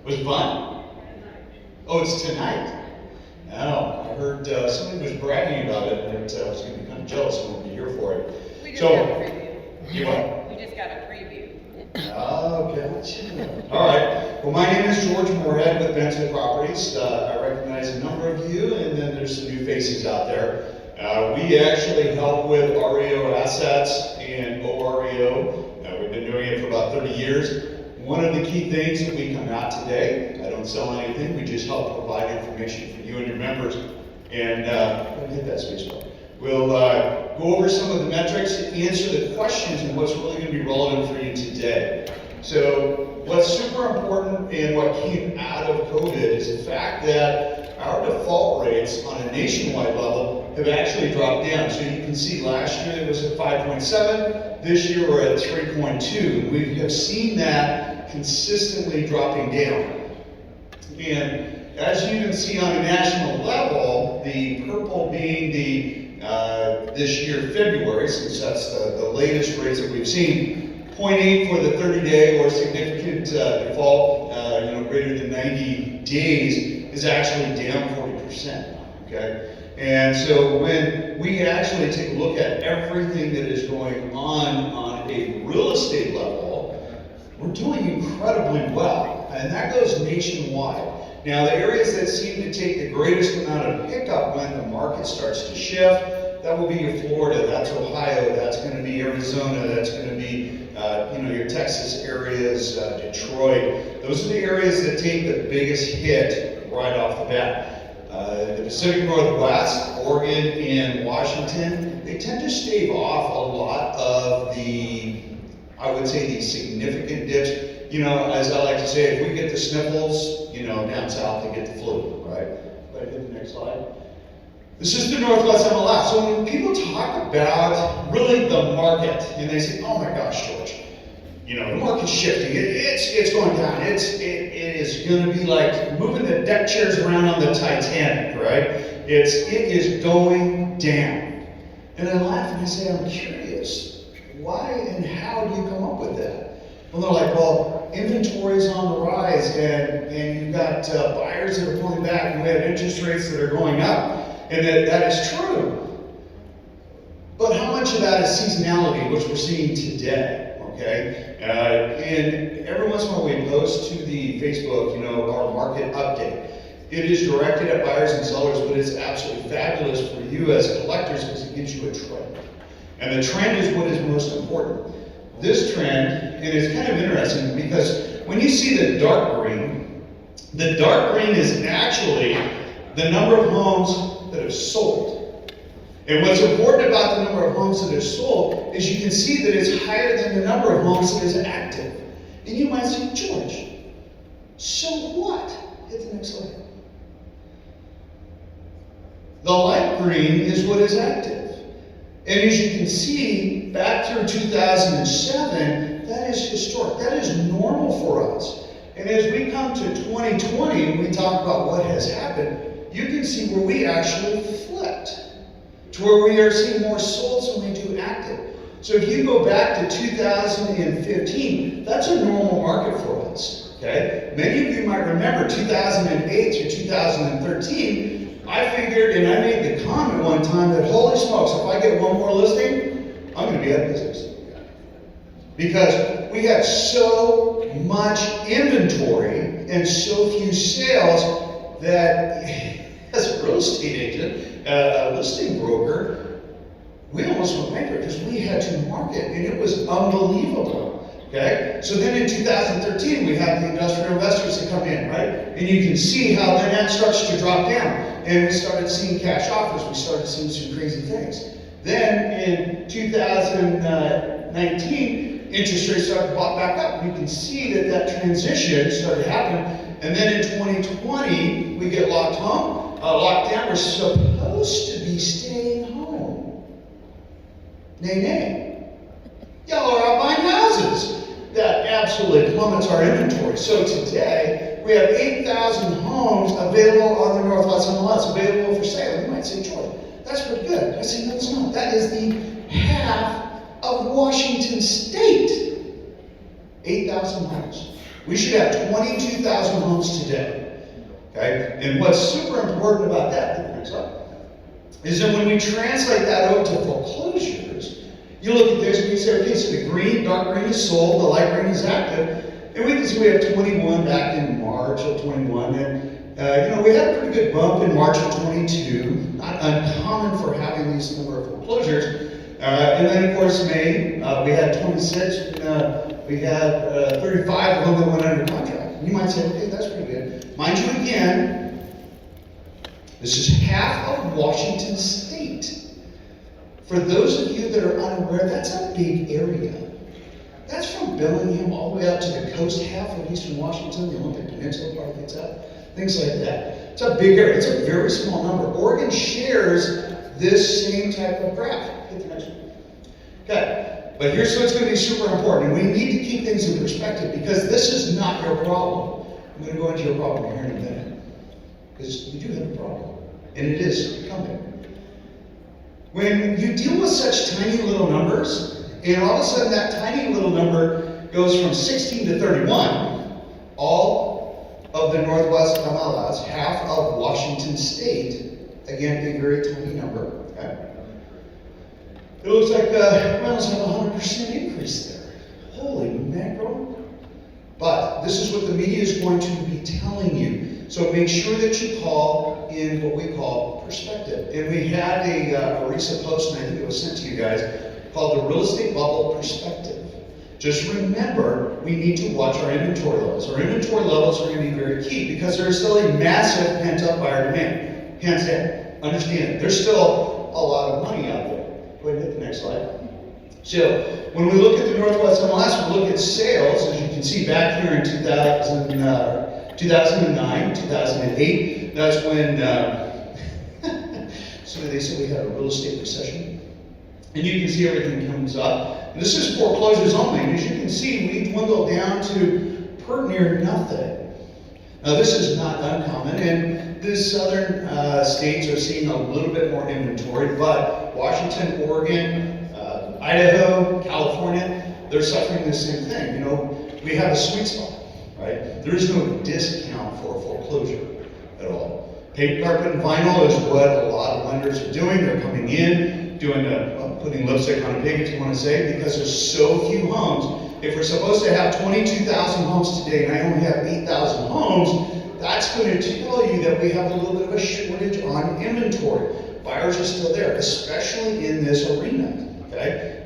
Was it fun? Oh, it's tonight. Oh, I heard somebody was bragging about it, and I was going to be kind of jealous and won't be here for it. We just got a preview. You what? We just got a preview. Oh, gotcha. All right. Well, my name is George Moorhead with Benson Properties. I recognize a number of you, and then there's some new faces out there. We actually help with REO assets and OREO. We've been doing it for about 30 years. One of the key things that we come out today, I don't sell anything, we just help provide information for you and your members. And hit that space bar. We'll go over some of the metrics, answer the questions, and what's really going to be relevant for you today. So what's super important and what came out of COVID is the fact that our default rates on a nationwide level have actually dropped down. So you can see last year it was at 5.7, this year we're at 3.2. We have seen that consistently dropping down. And as you can see on a national level, the purple being the this year February, since that's the latest rates that we've seen, 0.8 for the 30-day or significant default, greater than 90 days is actually down 40%. Okay, and so when we actually take a look at everything that is going on a real estate level, we're doing incredibly well, and that goes nationwide. Now, the areas that seem to take the greatest amount of hiccup when the market starts to shift, that will be your Florida, that's Ohio, that's going to be Arizona, that's going to be your Texas areas, Detroit. Those are the areas that take the biggest hit right off the bat. The Pacific Northwest, Oregon, and Washington, they tend to stave off a lot of the, I would say, the significant dips. As I like to say, if we get the sniffles, down south, they get the flu, right? But I hit the next slide. This is the Northwest MLS. So when people talk about really the market, and they say, oh my gosh, George, the market's shifting, it's going down, it is going to be like moving the deck chairs around on the Titanic, right? It is going down. And I laugh and I say, I'm curious, why and how do you come up with that? Well, they're like, well, inventory's on the rise, and you've got buyers that are pulling back, and we have interest rates that are going up, and that is true. But how much of that is seasonality, which we're seeing today, okay? And every once in a while we post to the Facebook, our market update. It is directed at buyers and sellers, but it's absolutely fabulous for you as collectors because it gives you a trend. And the trend is what is most important. This trend, and it's kind of interesting because when you see the dark green is actually the number of homes that have sold. And what's important about the number of homes that have sold is you can see that it's higher than the number of homes that is active. And you might say, George, so what? Hit the next slide. The light green is what is active. And as you can see, back through 2007, that is historic. That is normal for us. And as we come to 2020, and we talk about what has happened, you can see where we actually flipped to where we are seeing more solds than we do active. So if you go back to 2015, that's a normal market for us. Okay? Many of you might remember 2008 through 2013. I figured, and I made the comment one time that, holy smokes, if I get one more listing, I'm going to be out of business. Because we had so much inventory and so few sales that, as a real estate agent, a listing broker, we almost went bankrupt because we had to market, and it was unbelievable. Okay? So then in 2013, we had the industrial investors that come in, right? And you can see how then that starts to drop down. And we started seeing cash offers. We started seeing some crazy things. Then in 2019, interest rates started to pop back up. You can see that transition started happening. And then in 2020, we get locked down. We're supposed to be staying home. Nay. Y'all are out buying houses. That absolutely plummets our inventory. So today, we have 8,000 homes available on the Northwest MLS, available for sale. You might say, George, that's pretty good. I say, no, it's not. That is the half of Washington State. 8,000 homes. We should have 22,000 homes today. Okay? And what's super important about that, next slide, is that when we translate that over to foreclosures, you look at this and you say, okay, so the green, dark green is sold, the light green is active, and we can see we have 21 back in March of 21, and we had a pretty good bump in March of 22, not uncommon for having these number of foreclosures. And then of course May, we had 26, we had 35 of them that went under contract. You might say, okay, that's pretty good. Mind you again, this is half of Washington State. For those of you that are unaware, that's a big area. That's from Bellingham all the way out to the coast, half of eastern Washington, the Olympic Peninsula part gets up, things like that. It's a big area, it's a very small number. Oregon shares this same type of graph. Hit the next one. Okay, but here's what's going to be super important, and we need to keep things in perspective because this is not your problem. I'm going to go into your problem here in a minute, because you do have a problem, and it is coming. When you deal with such tiny little numbers, and all of a sudden that tiny little number goes from 16 to 31, all of the Northwest MLS, half of Washington State, again, a very tiny number, okay? It looks like we almost have a 100% increase there. Holy mackerel. But this is what the media is going to be telling you. So make sure that you call in what we call perspective. And we had a recent post, and I think it was sent to you guys, called the Real Estate Bubble Perspective. Just remember, we need to watch our inventory levels. Our inventory levels are going to be very key because there's still a massive pent-up buyer demand. Hands down. Understand, there's still a lot of money out there. Go ahead and hit the next slide. So, when we look at the Northwest MLS, we look at sales, as you can see back here in 2009, 2008, that's when, so they said we had a real estate recession. And you can see everything comes up. And this is foreclosures only. And as you can see, we dwindled down to pretty near nothing. Now this is not uncommon, and the southern states are seeing a little bit more inventory, but Washington, Oregon, Idaho, California, they're suffering the same thing. You know, we have a sweet spot, right? There is no discount for a foreclosure at all. Paper, carpet, and vinyl is what a lot of lenders are doing. They're coming in, doing putting lipstick on a pig, if you want to say, because there's so few homes. If we're supposed to have 22,000 homes today, and I only have 8,000 homes, that's going to tell you that we have a little bit of a shortage on inventory. Buyers are still there, especially in this arena. Okay?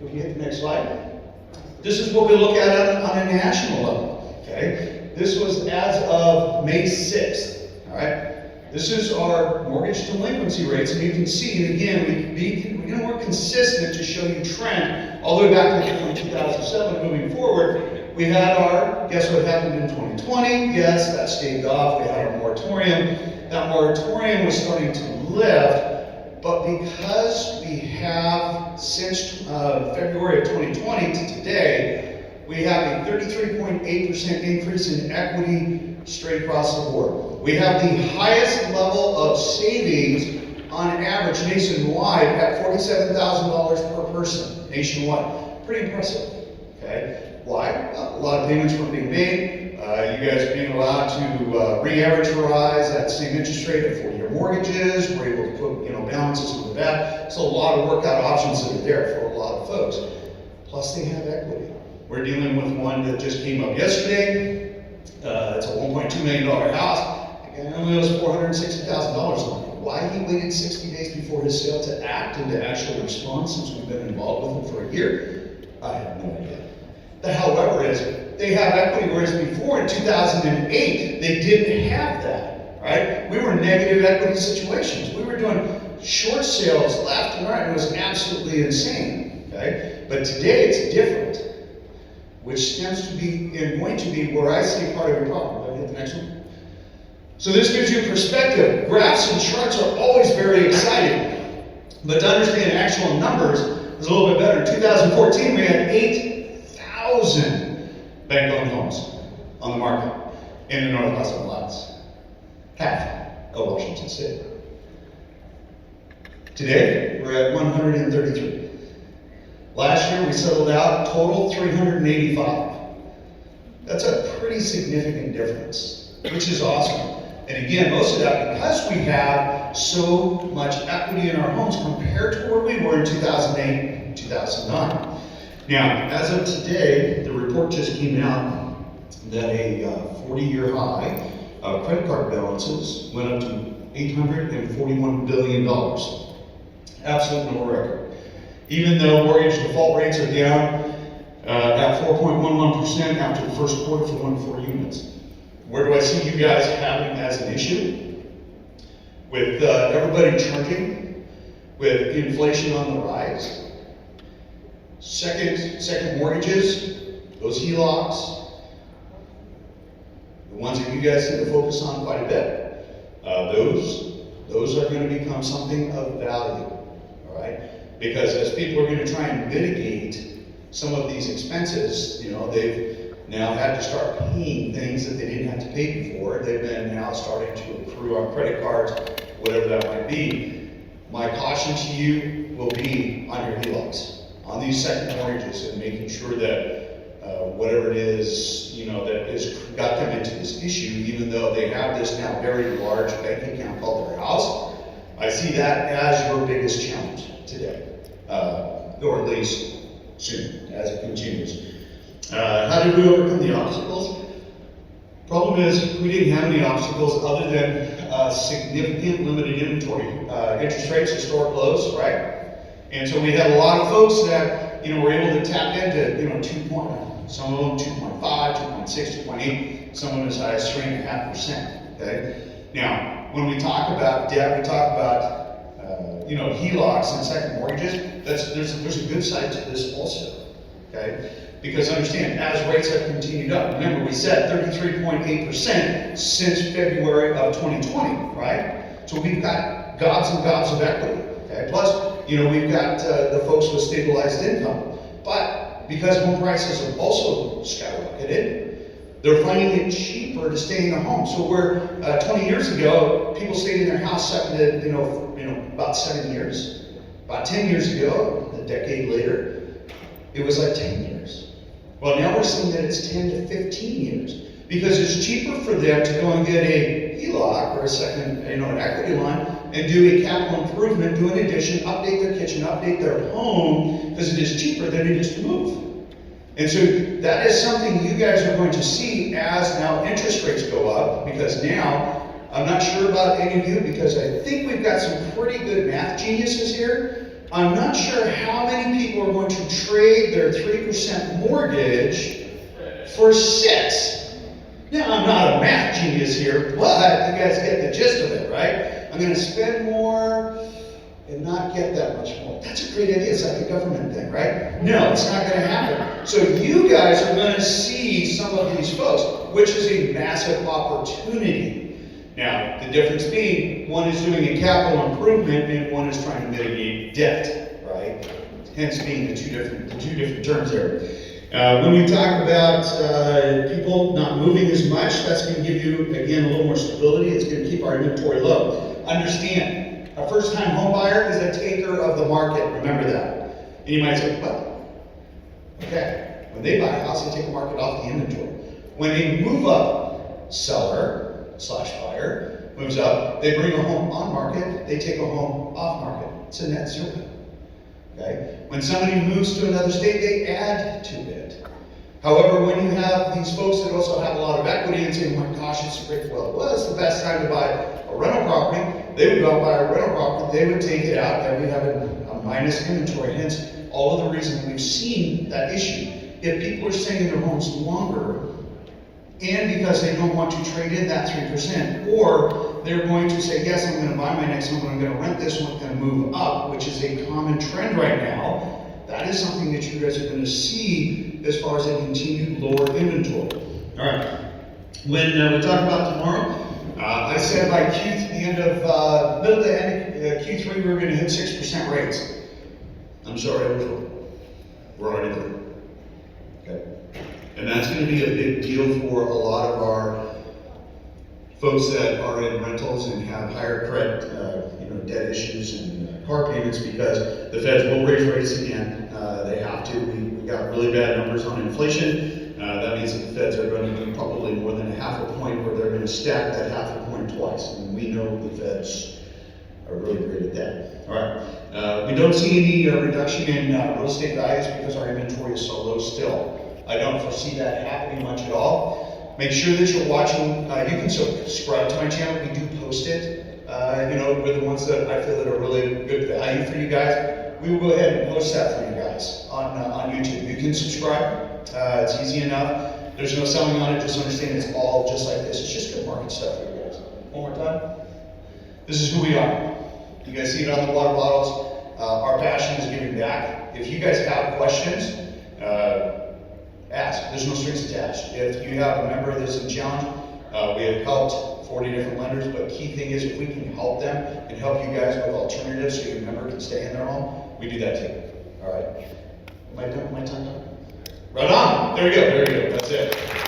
If you hit the next slide. This is what we look at on a national level. Okay? This was as of May 6th. All right? This is our mortgage delinquency rates, and you can see, and again, we're more consistent to show you trend all the way back to 2007 moving forward. We had our, guess what happened in 2020? Yes, that staved off. We had our moratorium. That moratorium was starting to lift, but because we have, since February of 2020 to today, we have a 33.8% increase in equity straight across the board. We have the highest level of savings on average nationwide at $47,000 per person nationwide. Pretty impressive. Okay, why? Well, a lot of payments weren't being made. You guys are being allowed to re-amortize that same interest rate of 4-year mortgages. We're able to put balances in the back. So a lot of workout options that are there for a lot of folks. Plus they have equity. We're dealing with one that just came up yesterday. It's a $1.2 million house. And it only owes $460,000 on it. Why he waited 60 days before his sale to act and to actually respond, since we've been involved with him for a year, I have no idea. The however is, they have equity, whereas before in 2008, they didn't have that, right? We were in negative equity situations. We were doing short sales left and right. It was absolutely insane, okay? But today it's different, which stems to be, and going to be where I see part of your problem. Let me hit the next one. So this gives you perspective. Graphs and charts are always very exciting, but to understand actual numbers is a little bit better. In 2014, we had 8,000 bank-owned homes on the market in the Northwest MLS. Half of Washington State. Today, we're at 133. Last year, we settled out total 385. That's a pretty significant difference, which is awesome. And again, most of that because we have so much equity in our homes compared to where we were in 2008 and 2009. Now, as of today, the report just came out that a 40-year high of credit card balances went up to $841 billion. Absolute no record. Even though mortgage default rates are down at 4.11% after the first quarter for 1 to 4 units. Where do I see you guys having as an issue? With everybody charging, with inflation on the rise, second mortgages, those HELOCs, the ones that you guys seem to focus on quite a bit, those are going to become something of value, all right? Because as people are going to try and mitigate some of these expenses, you know, they've now had to start paying things that they didn't have to pay before. They've been now starting to accrue on credit cards, whatever that might be. My caution to you will be on your HELOCs, on these second mortgages, and making sure that whatever it is, you know, that has got them into this issue, even though they have this now very large bank account called their house, I see that as your biggest challenge today, or at least soon, as it continues. How did we overcome the obstacles? Problem is, we didn't have any obstacles other than significant limited inventory. Interest rates, historic lows, right? And so we had a lot of folks that, you know, were able to tap into, you know, some of them 2.5, 2.6, 2.8, some of them as high as 3.5%, okay? Now, when we talk about debt, we talk about, you know, HELOCs and second mortgages, there's a good side to this also, okay? Because understand, as rates have continued up, remember we said 33.8% since February of 2020, right? So we've got gobs and gobs of equity, okay? Plus, you know, we've got the folks with stabilized income. But because home prices have also skyrocketed, they're finding it cheaper to stay in their home. So where 20 years ago, people stayed in their house you know, about 7 years. About 10 years ago, a decade later, it was like 10 years. Well, now we're seeing that it's 10 to 15 years because it's cheaper for them to go and get a HELOC or a second, you know, an equity line and do a capital improvement, do an addition, update their kitchen, update their home, because it is cheaper than it is to move. And so that is something you guys are going to see as now interest rates go up, because now, I'm not sure about any of you, because I think we've got some pretty good math geniuses here. I'm not sure how many people are going to trade their 3% mortgage for 6. Now, I'm not a math genius here, but you guys get the gist of it, right? I'm going to spend more and not get that much more. That's a great idea. It's like a government thing, right? No, it's not going to happen. So you guys are going to see some of these folks, which is a massive opportunity. Now, the difference being, one is doing a capital improvement and one is trying to mitigate debt, right? Hence being the two different terms there. When we talk about people not moving as much, that's going to give you, again, a little more stability. It's going to keep our inventory low. Understand, a first-time home buyer is a taker of the market. Remember that. And you might say, what? Okay. When they buy a house, they take the market off the inventory. When a move-up seller/buyer moves up, they bring a home on market, they take a home off market. It's a net zero. Okay? When somebody moves to another state, they add to it. However, when you have these folks that also have a lot of equity and say, oh my gosh, it's great, well, it's the best time to buy a rental property, they would go out and buy a rental property, they would take it out, and we have a minus inventory. Hence, all of the reason we've seen that issue. If people are staying in their homes longer, and because they don't want to trade in that 3%, or they're going to say, yes, I'm going to buy my next home, but I'm going to rent this one, it's going to move up, which is a common trend right now. That is something that you guys are going to see as far as a continued lower inventory. All right. When we talk about tomorrow, I said by middle to end of Q3, we were going to hit 6% rates. I'm sorry, I was wrong. We're already there. Okay. And that's going to be a big deal for a lot of our folks that are in rentals and have higher credit, debt issues and car payments, because the feds will raise rates again. They have to. We got really bad numbers on inflation. That is that the feds are going to be probably more than a half a point, where they're going to stack that half a point twice. And we know the feds are really great at that. All right. We don't see any reduction in real estate values because our inventory is so low still. I don't foresee that happening much at all. Make sure that you're watching. You can subscribe to my channel. We do post it. With the ones that I feel that are really good value for you guys. We will go ahead and post that for you guys on YouTube. You can subscribe. It's easy enough. There's no selling on it. Just understand it's all just like this. It's just good market stuff for you guys. One more time. This is who we are. You guys see it on the water bottles. Our passion is giving back. If you guys have questions, ask. There's no strings attached. If you have a member that's in challenge, we have helped 40 different lenders, but key thing is if we can help them and help you guys with alternatives so your member can stay in their home, we do that too. All right. Am I done? My time done? Right on. There we go. That's it.